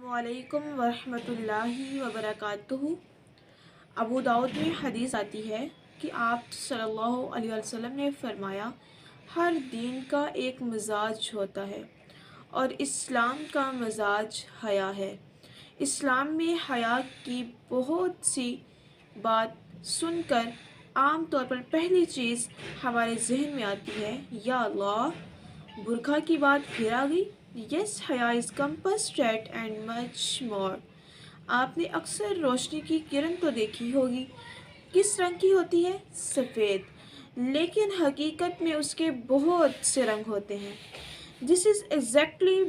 वालेकुम वरहमतुल्लाहि वबरकातुहू। अबू दाऊद में हदीस आती है कि आप सल्लल्लाहु अलैहि वसल्लम ने फरमाया, हर दीन का एक मिजाज होता है और इस्लाम का मिजाज हया है। इस्लाम में हया की बहुत सी बात सुनकर आम तौर पर पहली चीज़ हमारे जहन में आती है, या अल्लाह, बुरखा की बात फिर आ गई। यस, हया is compass straight and much more. आपने अक्सर रोशनी की किरण तो देखी होगी। किस रंग की होती है? सफ़ेद। लेकिन हकीकत में उसके बहुत से रंग होते हैं। दिस इज़ एग्जैक्टली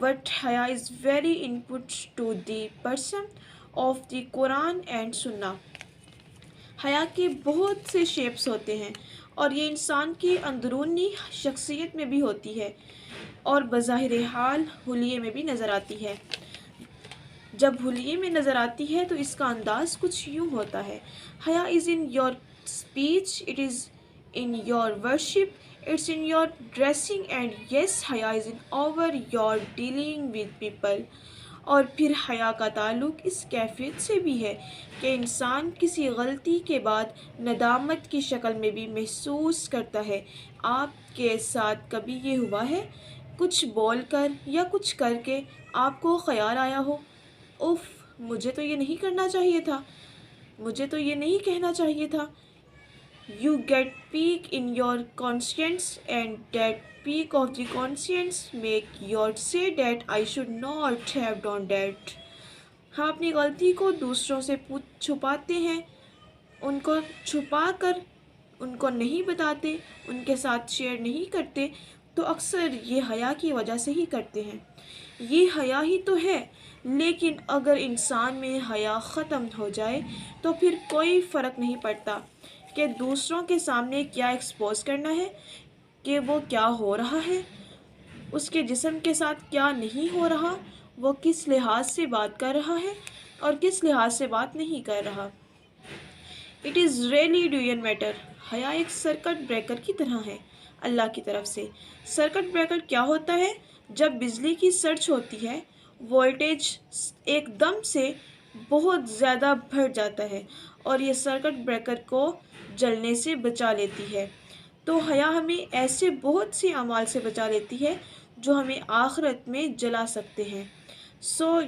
वट हया is very input to the person of the Quran and Sunnah. हया के बहुत से शेप्स होते हैं और ये इंसान की अंदरूनी शख्सियत में भी होती है और बज़ाहिर हाल हुलिये में भी नज़र आती है। जब हुलिये में नज़र आती है तो इसका अंदाज़ कुछ यूँ होता है, हया is in your speech, it is in your worship, it's in your dressing and yes, हया is in over your dealing with people. और फिर हया का ताल्लुक़ इस कैफियत से भी है कि इंसान किसी गलती के बाद नदामत की शक्ल में भी महसूस करता है। आपके साथ कभी ये हुआ है, कुछ बोल कर या कुछ करके आपको ख़याल आया हो, उफ़, मुझे तो ये नहीं करना चाहिए था, मुझे तो ये नहीं कहना चाहिए था। You get peak in your conscience and that peak of the conscience make you say that I should not have done that. हम अपनी गलती को दूसरों से छुपाते हैं, उनको छुपा कर उनको नहीं बताते, उनके साथ शेयर नहीं करते, तो अक्सर ये हया की वजह से ही करते हैं। ये हया ही तो है, लेकिन अगर इंसान में हया ख़त्म हो जाए तो फिर कोई फ़र्क नहीं पड़ता कि दूसरों के सामने क्या एक्सपोज करना है, कि वो क्या हो रहा है, उसके जिस्म के साथ क्या नहीं हो रहा, वो किस लिहाज से बात कर रहा है और किस लिहाज से बात नहीं कर रहा। It is really doesn't matter. हया एक सर्किट ब्रेकर की तरह है अल्लाह की तरफ से। सर्किट ब्रेकर क्या होता है? जब बिजली की सर्ज होती है, वोल्टेज एकदम से बहुत ज़्यादा बढ़ जाता है और ये सर्किट ब्रेकर को जलने से बचा लेती है। तो हया हमें ऐसे बहुत सी अमाल से बचा लेती है जो हमें आखिरत में जला सकते हैं। सो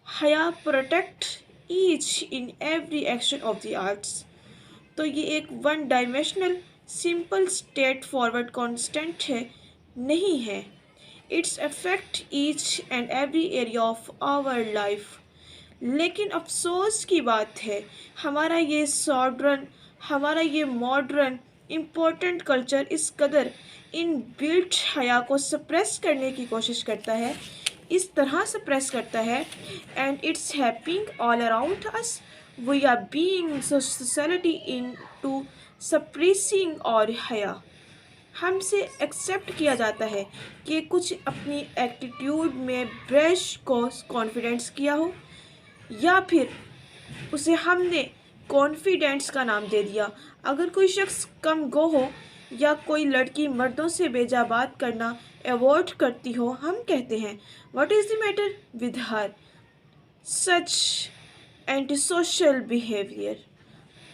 हया protect each in every action of the arts. तो ये एक one dimensional simple straightforward constant है नहीं है। It's affect each and every area of our life. लेकिन अफसोस की बात है, हमारा ये मॉडर्न इम्पोर्टेंट कल्चर इस कदर इन बिल्ट हया को सप्रेस करने की कोशिश करता है, इस तरह सप्रेस करता है, and it's happening all around us. We are being society into suppressing our हया। हमसे एक्सेप्ट किया जाता है कि कुछ अपनी एटीट्यूड में ब्रश को कॉन्फिडेंस किया हो, या फिर उसे हमने कॉन्फिडेंस का नाम दे दिया। अगर कोई शख्स कम गो हो या कोई लड़की मर्दों से बेजा बात करना अवॉइड करती हो, हम कहते हैं, what is the matter with her, such anti social behaviour.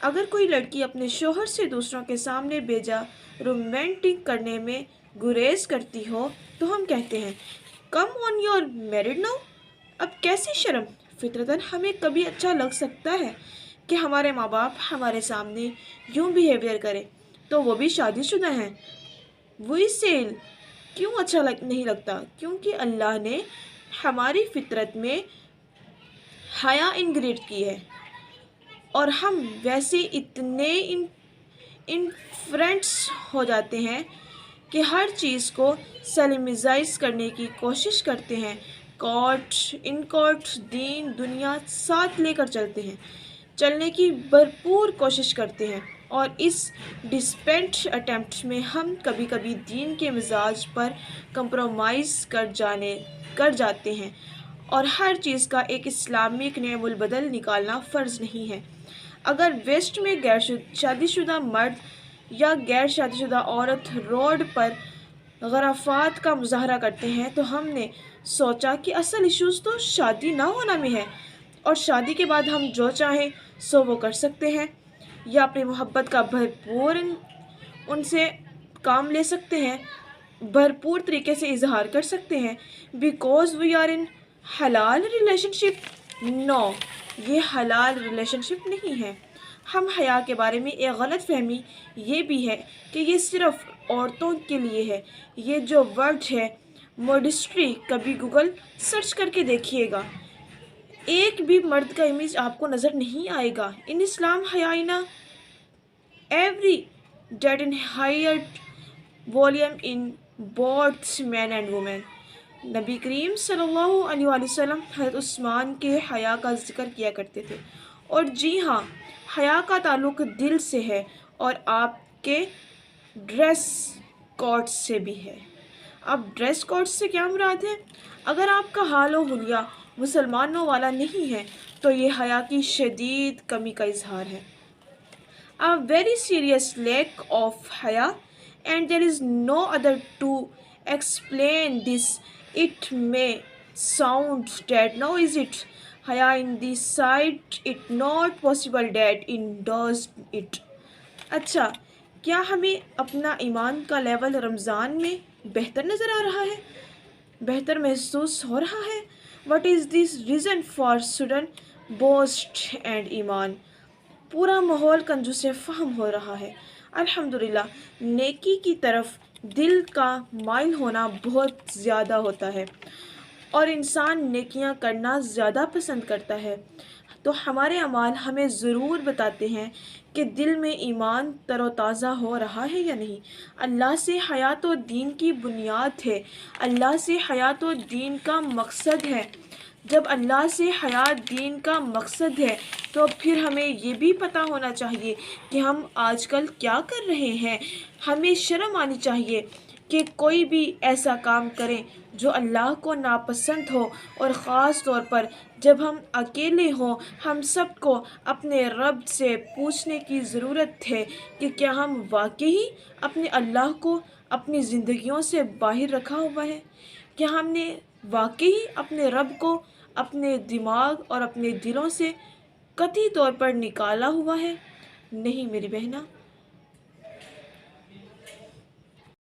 अगर कोई लड़की अपने शोहर से दूसरों के सामने बेजा रोमांटिक करने में गुरेज करती हो, तो हम कहते हैं, come on, your married now. अब कैसी शर्म। फितरतन हमें कभी अच्छा लग सकता है कि हमारे माँ बाप हमारे सामने यूँ बिहेवियर करें, तो वो भी शादीशुदा हैं। वही सेल क्यों अच्छा नहीं लगता? क्योंकि अल्लाह ने हमारी फितरत में हया इनग्रेड की है और हम वैसे इतने इनफ्रेंड्स हो जाते हैं कि हर चीज़ को सेलेमिजाइज करने की कोशिश करते हैं। कोर्ट इन कोर्ट दीन दुनिया साथ लेकर चलने की भरपूर कोशिश करते हैं, और इस डिस्पेंट अटेम्प्ट में हम कभी कभी दीन के मिजाज पर कंप्रोमाइज़ कर जाते हैं, और हर चीज़ का एक इस्लामिक नेमुल बदल निकालना फ़र्ज़ नहीं है। अगर वेस्ट में शादीशुदा मर्द या गैर शादीशुदा औरत रोड पर غرافات کا مظاہرہ کرتے ہیں تو ہم نے سوچا کہ اصل ایشوز تو شادی نہ ہونا میں ہے، اور شادی کے بعد ہم جو چاہیں سو وہ کر سکتے ہیں، یا اپنی محبت کا بھرپور ان سے کام لے سکتے ہیں، بھرپور طریقے سے اظہار کر سکتے ہیں، بیکوز وی آر ان حلال ریلیشن شپ۔ نو، یہ حلال ریلیشن شپ نہیں ہے۔ ہم حیا کے بارے میں ایک غلط فہمی یہ بھی ہے کہ یہ صرف عورتوں کے لیے ہے۔ یہ جو ورڈ ہے موڈسٹی، کبھی گوگل سرچ کر کے دیکھیے گا، ایک بھی مرد کا امیج آپ کو نظر نہیں آئے گا۔ ان اسلام حیائنا ایوری ڈیٹ in higher volume in both men and women. نبی کریم صلی اللہ علیہ وآلہ وسلم حضرت عثمان کے حیا کا ذکر کیا کرتے تھے، اور جی ہاں، حیا کا تعلق دل سے ہے اور آپ کے ڈریس کوڈ سے بھی ہے۔ اب ڈریس کوڈ سے کیا مراد ہے؟ اگر آپ کا حال و حلیہ مسلمانوں والا نہیں ہے تو یہ حیا کی شدید کمی کا اظہار ہے۔ A very serious lack of haya, and there is no other to explain this. It may sound that now is it haya in the sight, it not possible that in does it. اچھا، کیا ہمیں اپنا ایمان کا level رمضان میں بہتر نظر آ رہا ہے، بہتر محسوس ہو رہا ہے؟ What is this reason for sudden boast and ایمان؟ پورا ماحول کنجوس فہم ہو رہا ہے۔ الحمدللہ، نیکی کی طرف دل کا مائل ہونا بہت زیادہ ہوتا ہے، اور انسان نیکیاں کرنا زیادہ پسند کرتا ہے، تو ہمارے اعمال ہمیں ضرور بتاتے ہیں کہ دل میں ایمان تر و تازہ ہو رہا ہے یا نہیں۔ اللہ سے حیات و دین کی بنیاد ہے، اللہ سے حیات و دین کا مقصد ہے۔ جب اللہ سے حیات دین کا مقصد ہے تو پھر ہمیں یہ بھی پتہ ہونا چاہیے کہ ہم آج کل کیا کر رہے ہیں۔ ہمیں شرم آنی چاہیے کہ کوئی بھی ایسا کام کریں جو اللہ کو ناپسند ہو، اور خاص طور پر جب ہم اکیلے ہوں۔ ہم سب کو اپنے رب سے پوچھنے کی ضرورت ہے کہ کیا ہم واقعی اپنے اللہ کو اپنی زندگیوں سے باہر رکھا ہوا ہے؟ کیا ہم نے واقعی اپنے رب کو اپنے دماغ اور اپنے دلوں سے قطعی طور پر نکالا ہوا ہے؟ نہیں میری بہنہ،